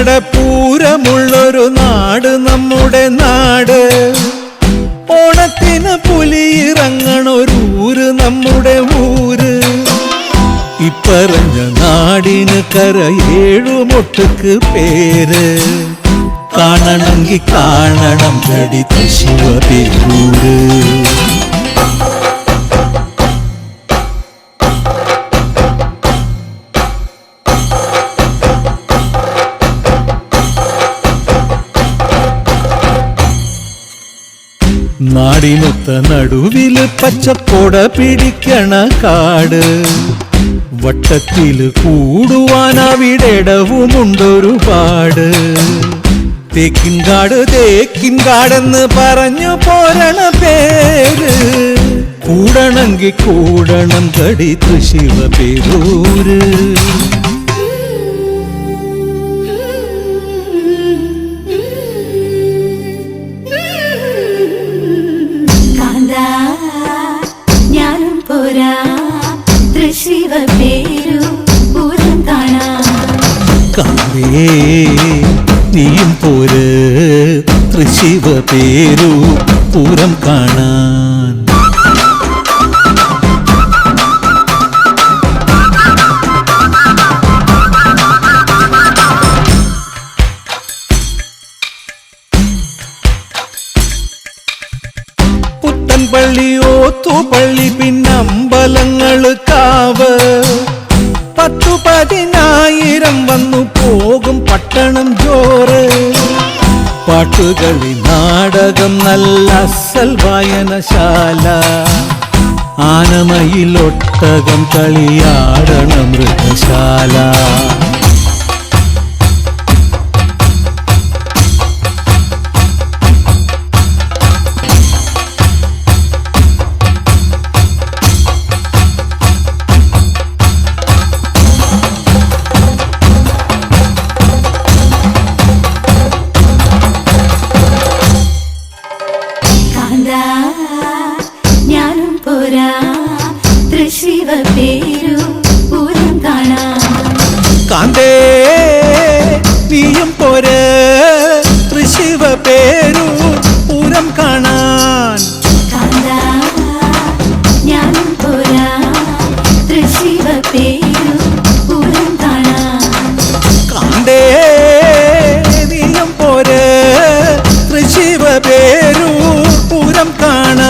പൂരമുള്ളൊരു നാട് നമ്മുടെ നാട്. ഓണത്തിന് പുലിയിറങ്ങണൊരൂര് നമ്മുടെ ഊര്. ഇപ്പറഞ്ഞ നാടിന് കരയേഴുമൊട്ടുക്ക് പേര്. കാണണമെങ്കി കാണണം കടി ശിവപേരൂര്. നാടിനൊത്ത നടുവില് പച്ചക്കൊട പിടിക്കണ കാട്. വട്ടത്തില് കൂടുവാൻ അവിടെടവുമുണ്ടൊരുപാട്. തേക്കിൻകാട് തേക്കിൻകാടെന്ന് പറഞ്ഞു പോരണ പേര്. കൂടണമെങ്കിൽ കൂടണം കടി ശിവപേരൂര്. ഞാനും പോരാ ശിവപേരു പൂരം കാണാൻ. കാവേ നീയും പോര് ശിവപേരു പൂരം കാണാൻ. പുത്തൻപള്ളി ഓത്തുപള്ളി പിന്നമ്പലങ്ങള് കാവ്. 10,000 വന്നു പോകും പട്ടണം ജോറ്. പാട്ടുകളി നാടകം നല്ല അസൽ വായനശാല. ആനമയിലൊട്ടകം കളിയാടണ മൃഗശാല. ഞാനും പോരാ ശിവപേരു പൂരം കാണാൻ. കാന്തേ നീയും പോര് ശിവപേരു പൂരം കാണാൻ. ഞാനും പോരാ ശിവപേരു പൂരം കാണാൻ. കാന്തേ നീയും പോര് ശിവപേരു പൂരം കാണാൻ.